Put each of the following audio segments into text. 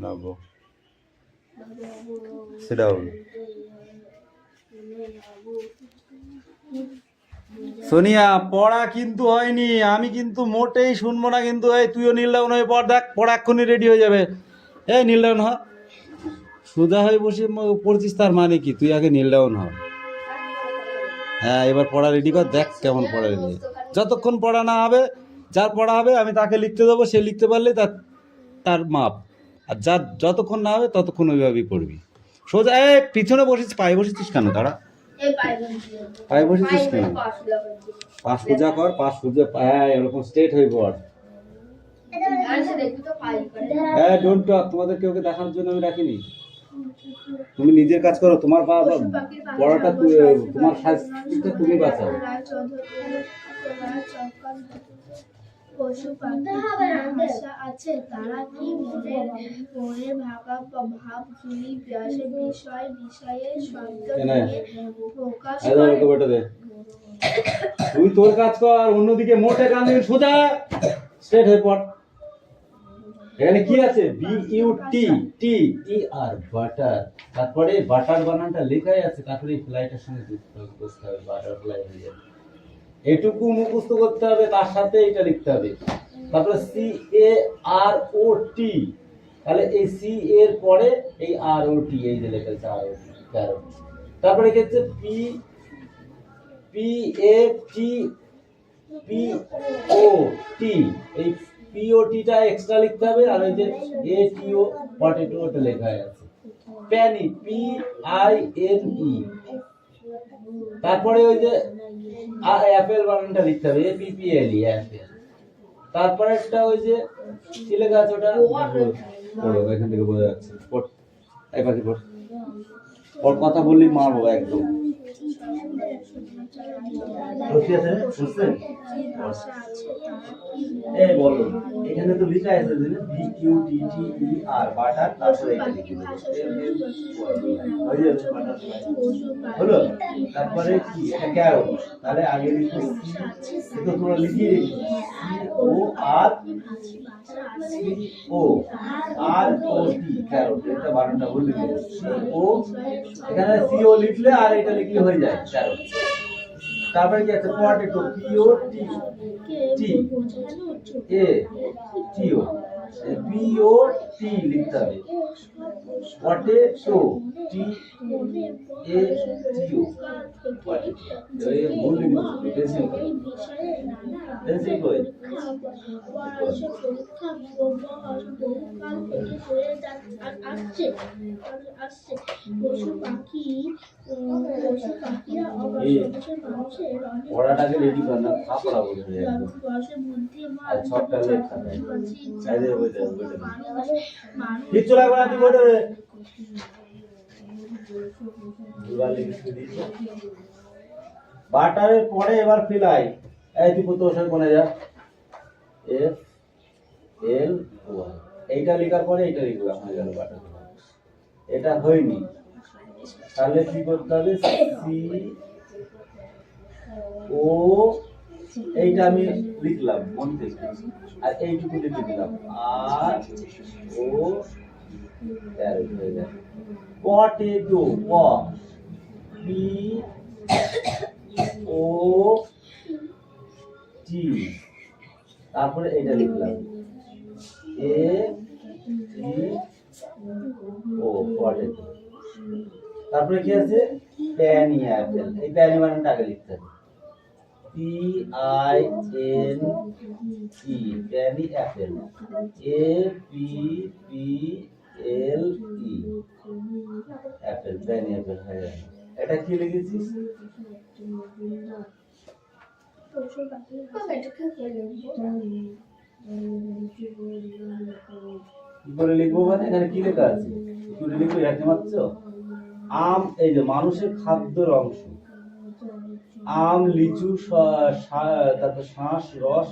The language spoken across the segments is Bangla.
নাবো সেটাও সোনিয়া পড়া কিন্তু হয়নি, আমি কিন্তু মোটেই শুনবো না কিন্তু। এই তুইও নীল ডাউন হয়ে পড়, দেখ পড়া এক্ষুনি রেডি হয়ে যাবে। এই নীল ডাউন হ, সোজা হয়ে বসে পড়ছিস তার মানে কি? তুই আগে নীল ডাউন হ। হ্যাঁ এবার পড়া রেডি কর, দেখ কেমন পড়া রেডি। যতক্ষণ পড়া না হবে, যার পড়া হবে আমি তাকে লিখতে দেবো, সে লিখতে পারলে তার তার মাপ। আর যার যতক্ষণ না হবে ততক্ষণ ওইভাবেই পড়বি সোজা। এই পিছনে বসেছিস, পায়ে বসেছিস কেন? তারা পায়ে বসেছিস কেন? পা সোজা কর, পা সোজা, হ্যাঁ এরকম স্ট্রেট হয়ে পড়। হ্যাঁ ডোন্ট টক, তোমাদের কেউ দেখানোর জন্য আমি রাখিনি। তুমি নিজের কাজ করো, তোমার পড়াটা তোমার স্বাস্থ্যটা তুমি বাঁচাও। পশু পাখির ভাষা আছে, তারা কি মনের ভাবগুলি বিষয়ে শব্দ দিয়ে প্রকাশ করে। তুই তোর কাজ কর, অন্যদিকে মোটে কান দিয়ে সোজা স্ট্রেট হয়ে পড়। এখানে কি আছে? BUT T E R butter, তারপরে বাটার বানানটা লেখাই আছে, তারপরে ফ্লাইটের সঙ্গে বসতে হবে, বাটারফ্লাই হয়ে যাবে। এটুকু মুখস্থ করতে হবে, তার সাথে এটা লিখতে হবে। তারপরে CAROT, তাহলে এই সি এর পরে এই ROT, এই যে লেখা আছে ROT, ক্যারট। তারপরে কি হচ্ছে? PATPOT, এই POT-টা এক্সট্রা লিখতে হবে। আর ওই যে ATO পটেটো ওটা লেখা আছে। প্যানি PINE, তারপরে ওই যে অ্যাপেল বানানটা লিখতে হবে, APPLE অ্যাপেল। তারপরে একটা ওই যে কি লেখা আছে ওটা পড়ো, এখান থেকে বোঝা যাচ্ছে। পড়, এই পাশে পড়। ওর কথা বললি মারবো একদম। এই বলো, এখানে তো লেখা আছে যে BUTTER বাটার, তারপরে হলো। তারপরে কি? এটা ক্যারট, তাহলে আগে লিখো সি, তো তোমরা লিখিয়ে রেখো COROT, ক্যারট। এটা বানানটা ভুল লিখে CO, এখানে CO লিখলে আর এটা লিখলে হয়ে যায় ক্যারট। তারপরে কি আছে? পটেটো POT লিখতে হবে। Potato TATO, potato. এই ভুল লিখেছি, পেন্সিল কই? পেন্সিল কই? পড়াটাকে রেডি কর না, থাপড়া বলে আর ছকটা লেখা নাই। চাইলে বইতে কিচ্ছু লাগবে না, তুই বইতে দে। বাটারের পরে এবার ফিলাই। এই তুই কত ওষুধ কোনে যা, FLY, এইটা লেখার পরে এইটা লিখলাম, হয়ে গেল বাটার। এটা হয়নি, তাহলে কি করতে হবে? CO, এইটা আমি লিখলাম মন থেকে, আর এইটুকু লিখে দিলাম RO, ক্যারট হয়ে যায়। পটেটো POT, তারপরে এইটা লিখলাম ATO, পটেটো। তারপরে কি আছে? প্যানি অ্যাপেল, এই প্যানি বানানটা আগে লিখতে হবে, PINE, প্যানি Apple, APPLE, Apple, প্যানি Apple হয়ে গেল। এটা কি লিখেছিস? কি করে লিখবো মানে? এখানে কি লেখা আছে? কি করে লিখবো? এখানে মাত্র আম, এই যে মানুষের খাদ্যের অংশ, আম, লিচু, তারপর শাঁস, রস,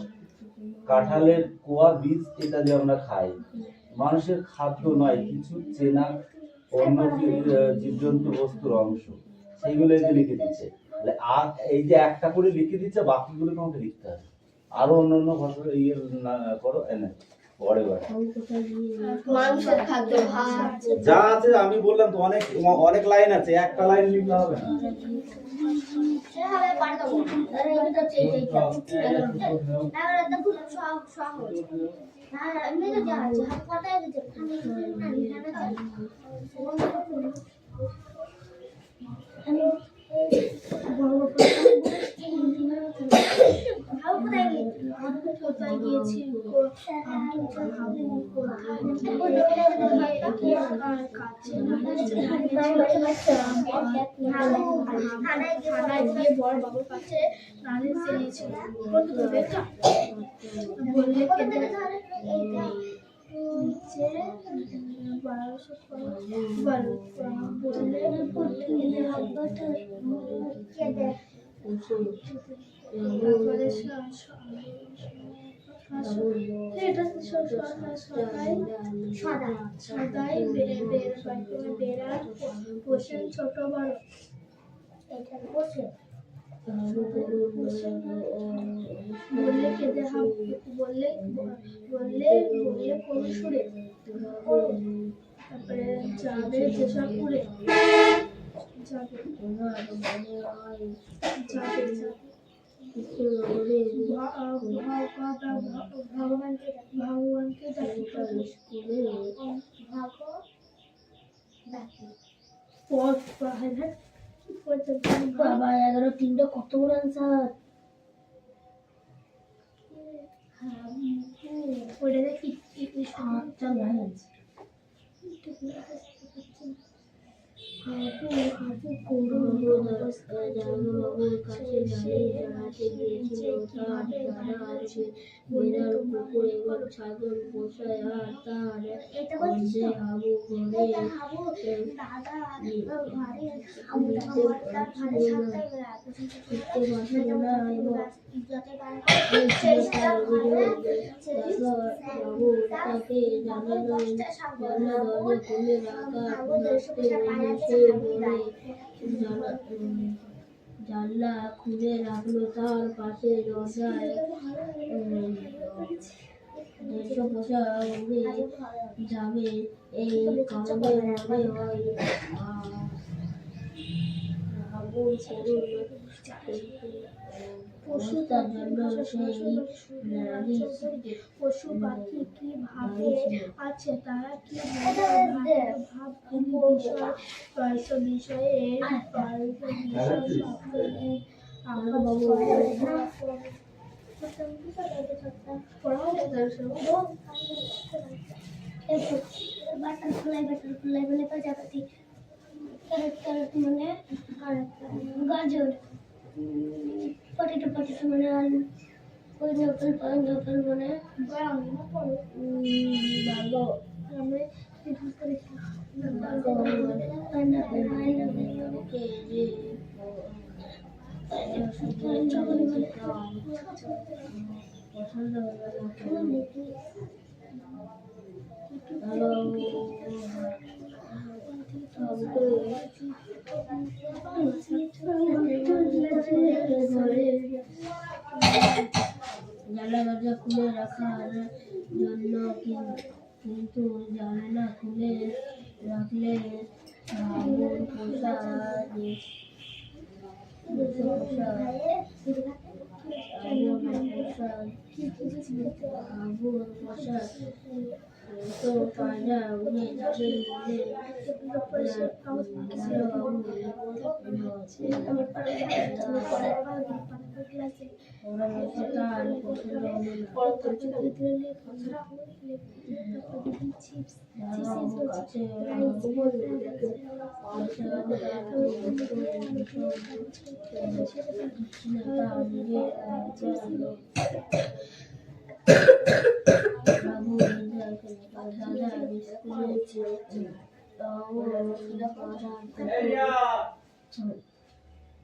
কাঁঠালের কোয়া, বীজ ইত্যাদি আমরা খাই। মানুষের খাদ্য নয়, কিছু চেনা অন্য জীবজন্তু বস্তুর অংশ, সেইগুলো এই যে লিখে দিচ্ছে। এই যে একটা করে লিখে দিচ্ছে, বাকিগুলো তোমাকে লিখতে হবে। আরো অন্যান্য ভাষা ইয়ে করো, এনে পরে বার। মাংসের খাদ্য ভাত যা আছে আমি বললাম তো, অনেক অনেক লাইন আছে, একটা লাইন লিখলে হবে না। সেভাবে পারতো আরে এটা তো এইটা তাহলে তো খুব সহজ না আমি তো যা আছে হাত পাতায় দিতে আমি কোথায় গিয়েছি থানায় গিয়ে বড় বাবুর কাছে নালিশ দিয়েছিল বললে নিচে 1200 এটা সদাই বেড়ার পোষেন ছোট বড় এটা বসে বললে কেঁদে বললে বললে বললে কোন সুরে তারপরে যাবে যেসব উড়ে যাবে যাবে ভগবানকে বাবা 11 কত বড় আনসার ওটা দেখি আচ্ছা ভাই বাবুর কাছে জানাতে গিয়েছিল তার দাদা আছে বেড়ার কুকুর এবং ছাগল পোষায় আর তার অর্ধে হাবু বাবু তাকে জানালো খুলে রাখা জানলা খুলে রাখলো তার পাশে দরজায় দেড়শো পোষা উড়ে যাবে এই কারণে মনে হয় পশুতার জন্য সেই পশু পাখি কি ভাবে আছে তারা কি বিষয়ে বাটারফ্লাই বলে প্রজাপতি ক্যারেট মানে গাজর পটেটো মানে আলু পাইনাপল মানে বাগো আমরা পাইনাপল পছন্দ জানলা দরজা খুলে রাখার জন্য কিন্তু জানলা খুলে রাখলে বাবুর পোষা তো পায়রা উড়ে যাবে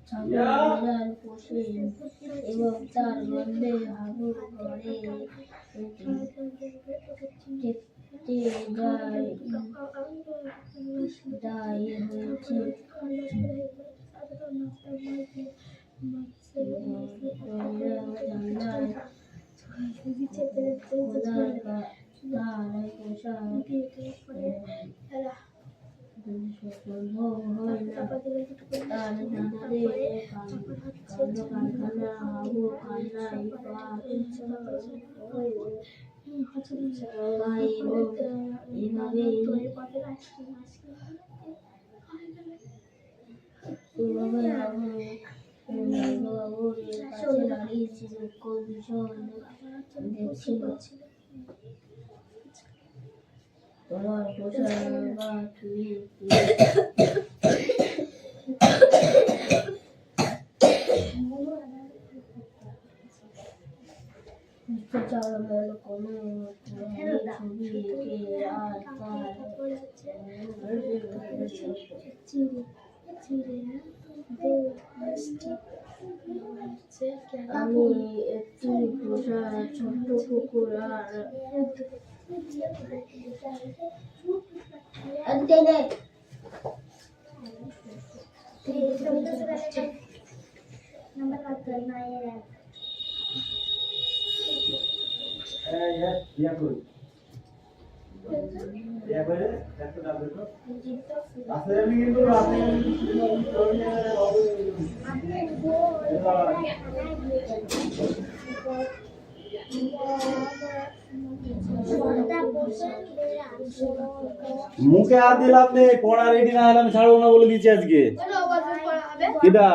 ছাগল পোষে এবং তার গন্ধে হাবুর ঘরে দায় হয়েছে আমি একটি পোষা ছোট্ট কুকুর মুখে হাত দিলে আপনি পড়া রেডি না হলে আমি ছাড়বো না বলে দিচ্ছি আজকে। কিটা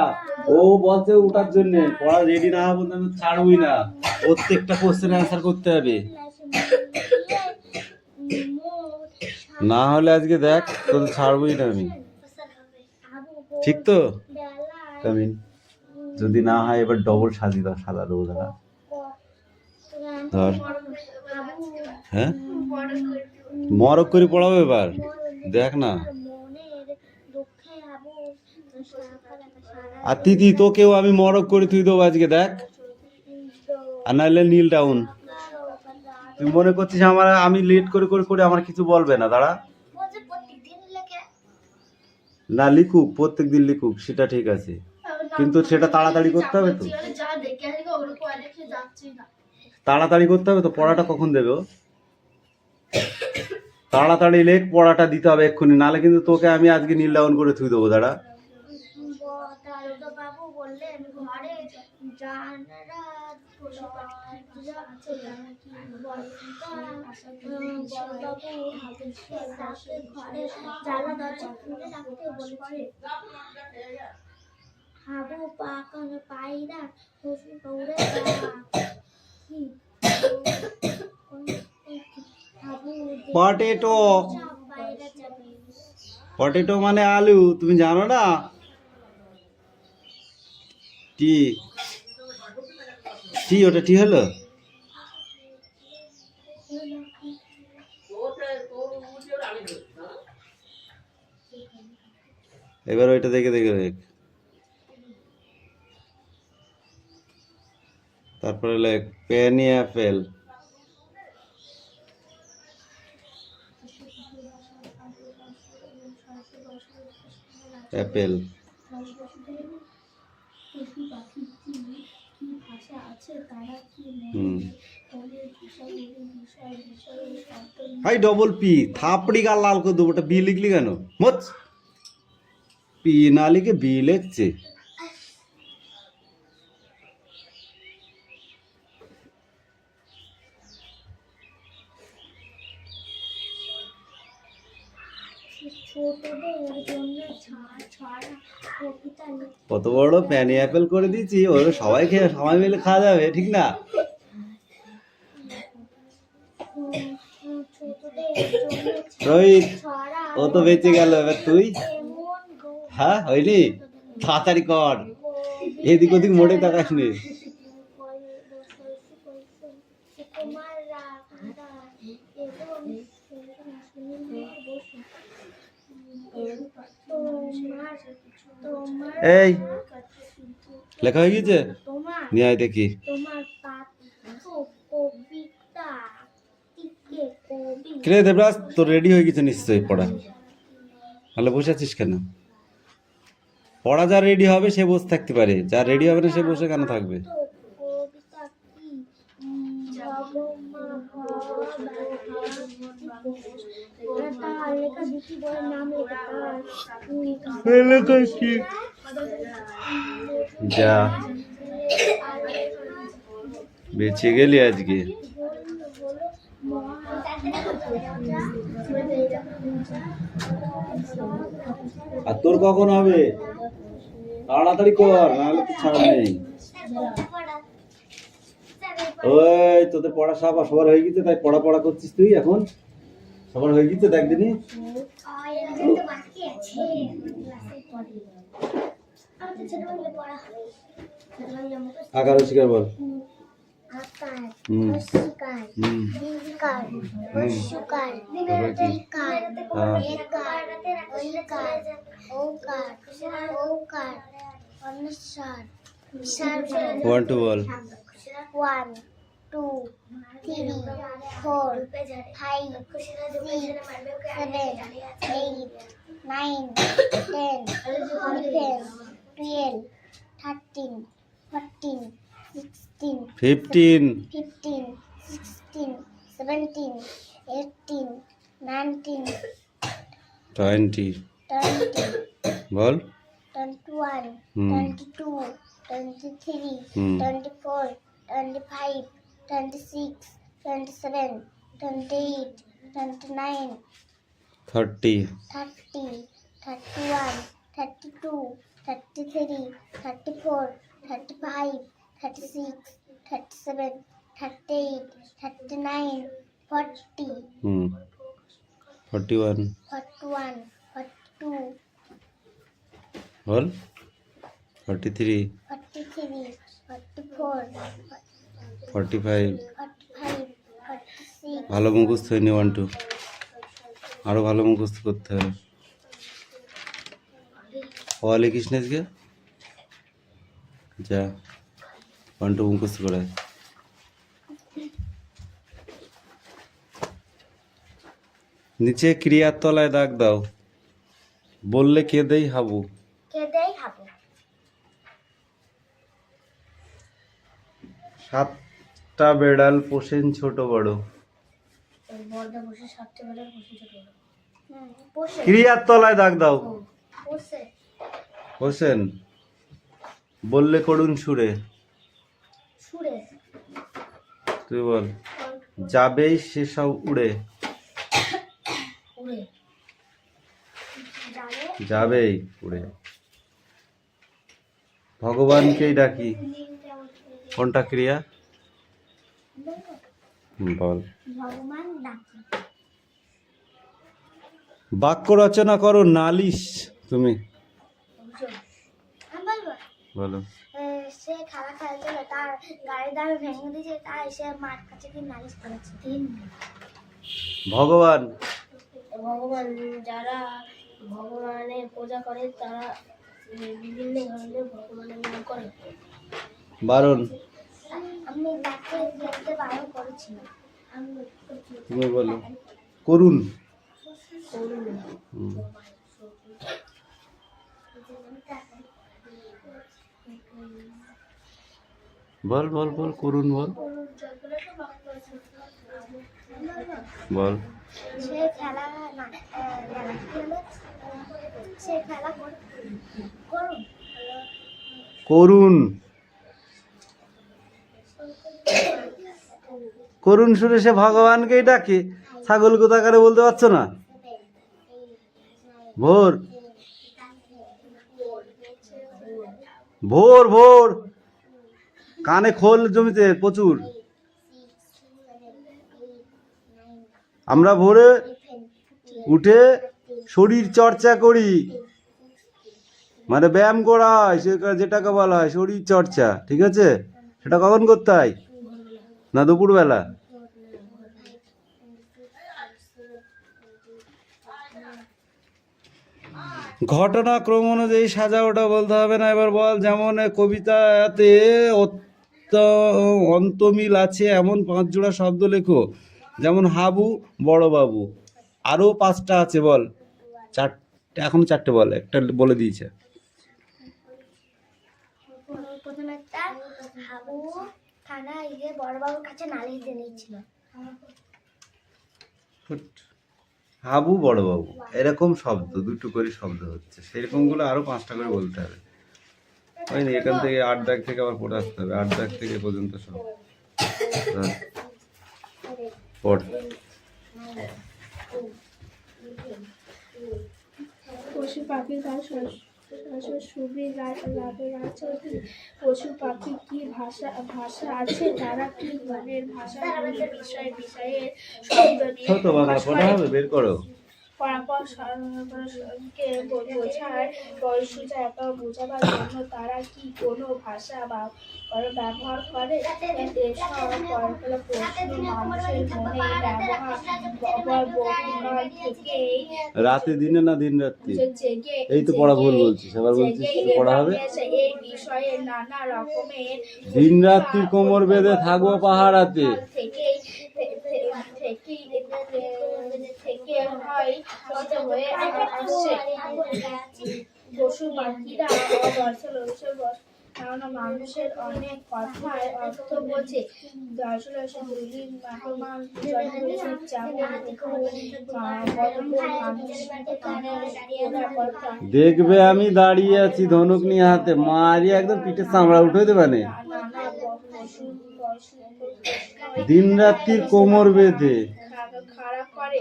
ও বলছে ওটার জন্য পড়া রেডি না হবে আমি ছাড়বই না, প্রত্যেকটা কোশ্চেন অ্যান্সার করতে হবে, না হলে আজকে দেখ তোর ছাড়বই না আমি। ঠিক তো কামিন? যদি না হয় এবার ডবল সাজিয়ে দাও, সাদা দেবো দাদা ধর। হ্যাঁ মরক করে পড়াবো এবার, দেখ না। আর তিতি তোকেও আমি মরক করে তুই দেবো আজকে, দেখ। আর নাহলে নীল ডাউন। তুই মনে করছিস আমার আমি লেট করে করে করে আমার কিছু বলবে না? দাঁড়া না, লিখুক প্রত্যেক দিন লিখুক, সেটা ঠিক আছে, কিন্তু সেটা তাড়াতাড়ি করতে হবে তো, তাড়াতাড়ি করতে হবে তো। পড়াটা কখন দেবে ও? তাড়াতাড়ি লেখ, পড়াটা দিতে হবে এক্ষুনি, নাহলে কিন্তু তোকে আমি আজকে নীল ডাউন করে থুই দেবো। দাঁড়া বাবু বললেন ঘরে হাবু পায়রা দৌড়ে পটেটো, পটেটো মানে আলু, তুমি জানো না? টি টি ওটা টি হলো। এবার ওইটা দেখে দেখে দেখ, তারপরে লেখ পেনি অ্যাপেল, অ্যাপেল। হাই ডবল পি, থাপড়ি গাল লাল করে দেবো। ওটা বি লিখলি কেন? মোচ পি না লিখে বি লিখছে। কত বড় প্যানি অ্যাপেল করে দিয়েছি, ওর সবাই খেয়ে সবাই মিলে খাওয়া যাবে, ঠিক না? রোহিত ও তো বেঁচে গেল, এবার তুই। হ্যাঁ হয়নি, তাড়াতাড়ি কর, এদিক ওদিক মোড়ে তাকাস নি। এই লেখা হয়ে গেছে, নিয়ে আয় দেখি। কিরে দেবরাজ, তোর রেডি হয়ে গেছে নিশ্চয়ই পড়া? তাহলে বসে আছিস কেন? পড়া যা রেডি হবে সে বসে থাকতে পারে, যা রেডি হবে না সে বসে কেন থাকবে? তার লেখা দুটি বইয়ের নাম লেখা লেখা কি? যা বেঁচে গেলি আজকে। আর তোর কখন হবে? তাড়াতাড়ি কর, নাহলে তো ছাড় নেই। ওই তোদের পড়া সবার হয়ে গেছে, তাই পড়া করছিস তুই এখন? সবার হয়ে গেছে দেখ দিনই। আকার শিকার বল। ওয়ান টু বল। 1 2 3 4 5 6 7 8 9 10 11 12 13 14 16 15 15 16 17 18 19 20 20 বল। 21 Hmm. 22 23 24 25 26 27 28 29 30 30 31 32 33 34 35 36 37 38 39 40 41 41 42 বল। 43 43 44 45 45 46 ভালো মুখস্থ হয়নি 1 2, আরো ভালো মুখস্থ করতে হবে। হওয়া লিখিস না আজকে, যা 1 2 মুখস্থ করায়। নিচে ক্রিয়ার তলায় দাগ দাও। বললে কেঁদেই হাবু। কেঁদেই হাবু। 7টা বেড়াল পোষেন ছোট বড়। বড়দা বসে 7টা বেড়াল বসে ছোট বড়। পোষে। ক্রিয়ার তলায় দাগ দাও। পোষে। পোষেন। বললে করুণ সুরে। সুরে। তুই বল। যাবেই সেসব উড়ে। উড়ে। যাবেই উড়ে। ভগবানকেই ডাকি। কোনটা ক্রিয়া? বল। ভগবান ডাকি। বাক্য রচনা করো, নালিশ তুমি। আমি বলবো। বলো। সে খেলা খেলছিল, তার গাড়ির দাম ভেঙে দিয়েছে, তাই সে মার কাছে কি নালিশ করেছে। ভগবান। ভগবান যারা ভগবানের পূজা করে তারা বিভিন্ন ধরনের ভগবানের নাম করে। বারণ। আমি তাকে দেখতে বারণ করেছি। তুমি বলো। করুন। বল বল বল, করুন বল। বল। সে খেলা না সে খেলা করুন। করুন। করুণ সুরে সে ভগবানকেই ডাকে। ছাগল কোথাকারে বলতে পারছো না? ভোর ভোর ভোর। কানে খোল জমিতে প্রচুর। আমরা ভোরে উঠে শরীর চর্চা করি, মানে ব্যায়াম করা হয়, যেটাকে বলা হয় শরীর চর্চা। ঠিক আছে, সেটা কখন করতে হয়? না দুপুরবেলা? ঘটনাক্রম অনুযায়ী সাজা, ওটা বলতে হবে না। এবার বল, যেমন কবিতাতে অন্তমিল আছে এমন 5 জোড়া শব্দ লেখো। যেমন হাবু, বড়বাবু। আরো 5টা আছে, বল। 4টে, এখন 4টে বল, একটা বলে দিয়েছে। প্রথমে একটা হাবু থানায় গিয়ে বড়বাবুর কাছে নালিশ দিয়ে নিয়েছিল। হাবু বড়বাবু এরকম শব্দ দুটো করে শব্দ হচ্ছে, সেরকমগুলো আরো 5টা করে বলতে হবে। ওই না, এখান থেকে 8 দাগ থেকে আবার পড়ে আসতে হবে, 8 দাগ থেকে পর্যন্ত সব পড়। পশু পাখির গান সুবি পশু পাখির কি ভাষা আছে, তারা কি গানের ভাষা বিষয়ের শব্দ নিয়ে ছোট বাংলা পড়া হবে, বের করো। পরাপরকে বোঝার বোঝাবার জন্য তারা কি কোনো ভাষা বা ব্যবহার করে? এসব প্রশ্ন মানুষের মনে ব্যবহার থেকেই রাতে দিনে না দিন রাত্রি? জেগে এই তো পড়া ভুল বলছিস, আবার বলছিস পড়া হবে। এই বিষয়ে নানা রকমের দিন রাত্রি কোমর বেঁধে থাকবো পাহাড়াতে। থেকেই হয় হয়ে আসছে। পশু পাখিরা কারণ মানুষের অনেক কথার অর্থ বোঝে। দেখবে আমি দাঁড়িয়ে আছি ধনুক নিয়ে হাতে, মারি একদম পিঠে চামড়া উঠে দেবে না। দিন রাত্রির কোমর বেঁধে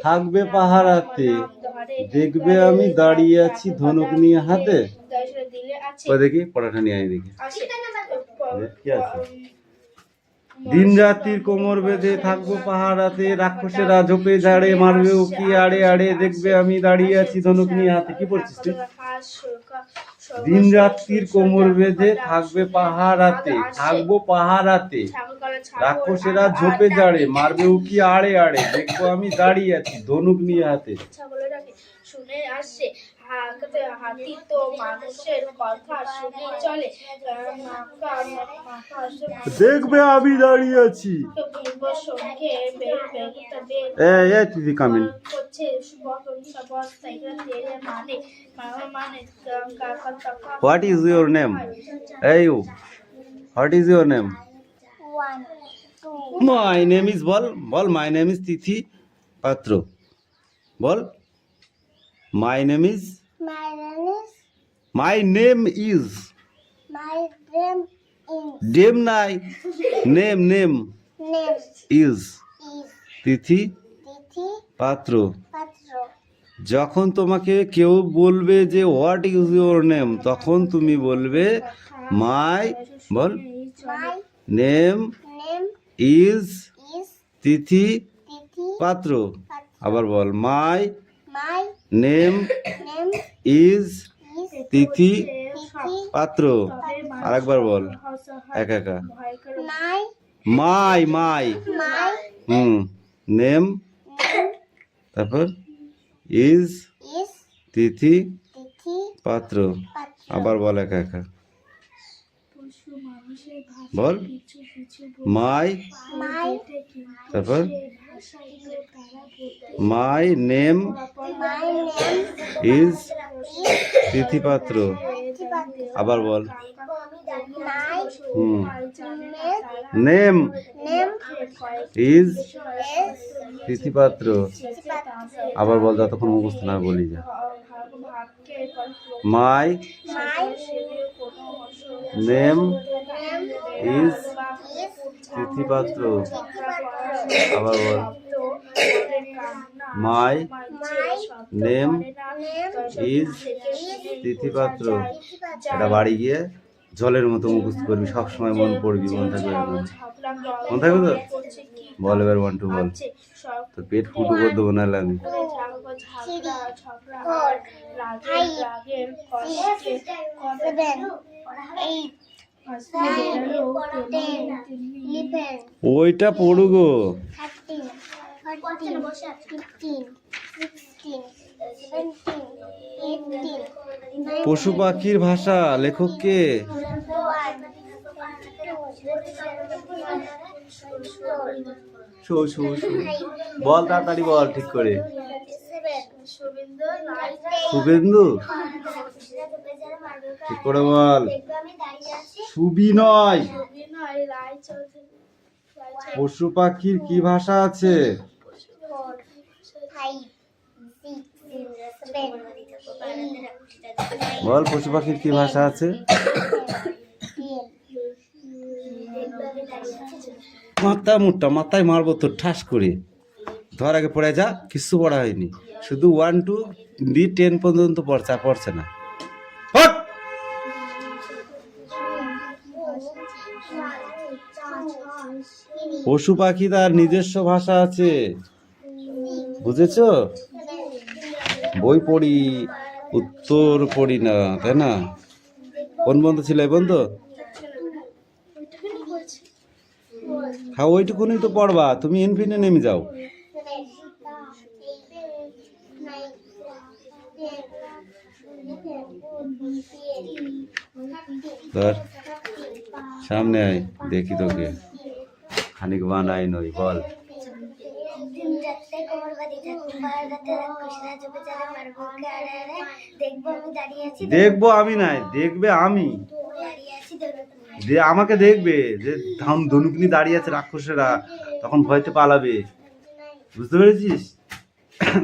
থাকবে পাহাড়াতে, দেখবে আমি দাঁড়িয়ে আছি ধনুক নিয়ে হাতে। দেখি পড়াটা নিয়ে আয় দেখি কি আছে। দিন রাত্রির কোমর বেঁধে থাকবো পাহাড়াতে, রাক্ষসেরা ঝোপে ঝাড়ে মারবে উকি আড়ে আড়ে, দেখবে আমি দাঁড়িয়ে আছি ধনুক নিয়ে হাতে। কি পড়ছিস তুই? দিন রাত্রির কোমর বেঁধে থাকবে পাহাড়াতে, থাকবো পাহাড়াতে, রাক্ষসেরা ঝোপে ঝাড়ে মারবে উকি আড়ে আড়ে, দেখবো আমি দাঁড়িয়ে আছি ধনুক নিয়ে হাতে। শুনে আসছে হাতি তো মানুষের কথা শুনে চলে, দেখবে আমি দাঁড়িয়ে আছি। What is your name? Hey you. What is your name? 1 2 My name is ball my name is তিথি পাত্র। বল my name is My name is my name is name নাই name name is is Tithi Tithi পাত্র। Patro. যখন তোমাকে কেউ বলবে যে হোয়াট ইজ ইউর নেম, তখন তুমি বলবে মাই বল My name name is is Tithi Tithi পাত্র। Patro. আবার বল মাই My name name is is Tithi Tithi পাত্র। আরেকবার বল একা একা। My my my name name তারপর ইজ is তিথি Tithi পাত্র। Patro. আবার বল একা একা। পশু মানুষের বল কিছু কিছু মাই My তারপর ভাষাগুলো তারা my name my name is is তিথি পাত্র। Tithi Patro. আবার বল My name name is is তিথি পাত্র। Tithi Patro. আবার বল যতক্ষণ মুখস্থ না বলি যা। মাই My name name is is তিথি পাত্র। Tithi Patro. আবার বল মাই নেম ইজ তিথি পাত্র। এটা বাড়ি গিয়ে জলের মতো মুখস্থ করবি, সবসময় মন পড়বি, মন থাকবে এরকম। মন থাকবে তো? বল এবার 1 2 বল। তো পেট ফুটু করে দেবো নাহলে আমি। 4 5 6 7 8 9 10 11 ওইটা পড়ু গো। 13 14 15 16 17 18 পশু পাখির ভাষা লেখক কে? বল তাড়াতাড়ি বল ঠিক করে। শুভেন্দু ঠিক করে বল। সুবি নয়। পশু পাখির কি ভাষা আছে? বল পশু পাখির কি ভাষা আছে? মাথায় মারবো তো ঠাস করে। ধর আগে পড়ে যা, কিছু পড়া হয়নি, শুধু 1 to 10 পর্যন্ত পড়ছে না। হট! পশু পাখি তার নিজস্ব ভাষা আছে, বুঝেছো? বই পড়ি, উত্তর পড়ি না, তাই না? কোন বন্ধু ছিল এই বন্ধু? হ্যাঁ, ওইটুকুনি তো পড়বা, তুমি ইনফিনে নেমে যাও। ধর সামনে আয়, দেখি তোকে খানিক বানাই নই, বল। দেখবো আমি নাই, দেখবে আমি। আমাকে দেখবে যে ধনুকনি দাঁড়িয়ে আছে রাক্ষসেরা, তখন ভয়তে পালাবে, বুঝতে পেরেছিস?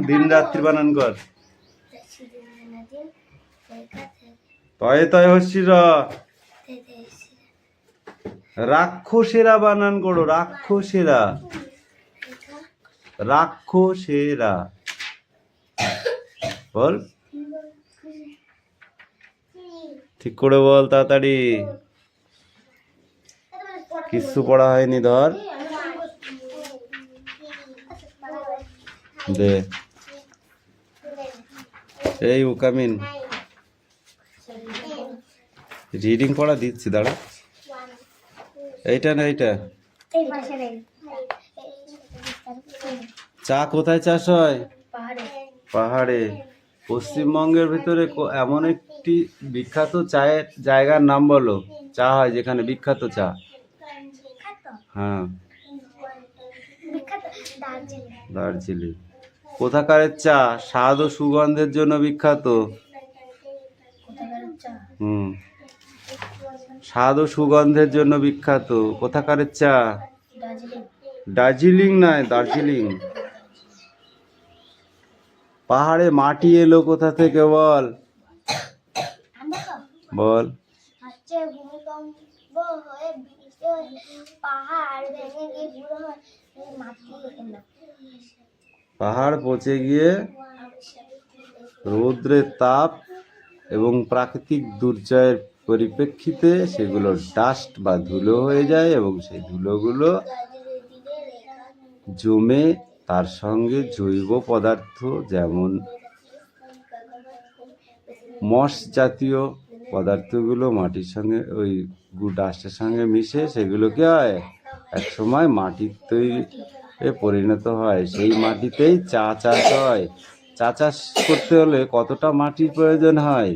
দিন রাত্রি বানান কর। তয়ে তয়ে হচ্ছি রাক্ষসেরা বানান করো, রাক্ষসেরা, রাক্ষসেরা, বল ঠিক করে বল তাড়াতাড়ি। কিচ্ছু পড়া হয়নি, ধর দে। এই উকামিন রিডিং পড়া দিচ্ছি, দাঁড়া। এইটা না এইটা? চা কোথায় চাষ হয়? পাহাড়ে। পশ্চিমবঙ্গের ভিতরে এমন একটি বিখ্যাত চায়ের জায়গার নাম বলো, চা হয় যেখানে, বিখ্যাত চা। হ্যাঁ, দার্জিলিং। কোথাকারের চা স্বাদ ও সুগন্ধের জন্য বিখ্যাত? স্বাদ ও সুগন্ধের জন্য বিখ্যাত। কোথাকারের চা? দার্জিলিং নয়, দার্জিলিং। পাহাড়ে মাটি এলো কোথা থেকে, বল বল। পাহাড় পচে গিয়ে রৌদ্রের তাপ এবং প্রাকৃতিক দুর্যোগের পরিপ্রেক্ষিতে সেগুলো ডাস্ট বা ধুলো হয়ে যায়, এবং সেই ধুলোগুলো জমে তার সঙ্গে জৈব পদার্থ যেমন মস জাতীয় পদার্থগুলো মাটির সঙ্গে, ওই ডাস্টের সঙ্গে মিশে সেগুলো কি হয়, এক সময় মাটির তৈরি পরিণত হয়। সেই মাটিতেই চা চাষ হয়। চা চাষ করতে হলে কতটা মাটির প্রয়োজন হয়?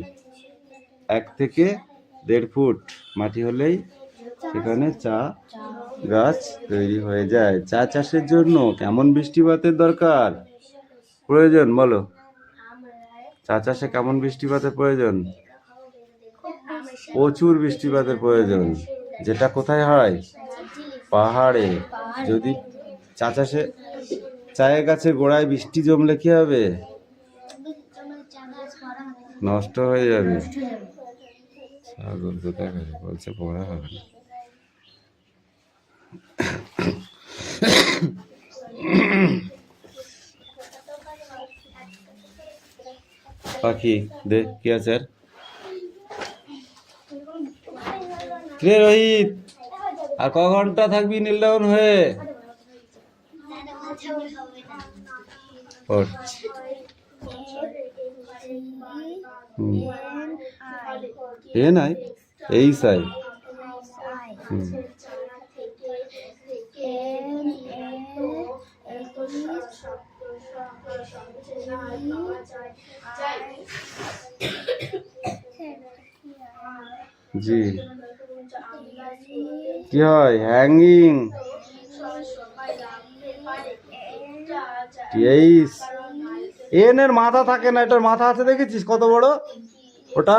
1 থেকে 1.5 ফুট মাটি হলেই সেখানে চা গাছ তৈরি হয়ে যায়। চা চাষের জন্য কেমন বৃষ্টিপাতের দরকার প্রয়োজন বলো? চা চাষে কেমন বৃষ্টিপাতের প্রয়োজন? প্রচুর বৃষ্টিপাতের প্রয়োজন, যেটা কোথায় হয়? পাহাড়ে। যদি চা চাষে চায়ের গাছের গোড়ায় বৃষ্টি জমলে কি হবে? নষ্ট হয়ে যাবে। ছাগল কোথায় বলছে পড়া হবে না। পাখি দে, কি আছে? রে রোহিত, আর ক ঘন্টা থাকবি নীলডাউন হয়ে? এ নাই, এই সাই। জি, কি হয়? হ্যাঙ্গিং। এনের মাথা থাকে না, এটার মাথা আছে দেখেছিস কত বড়? ওটা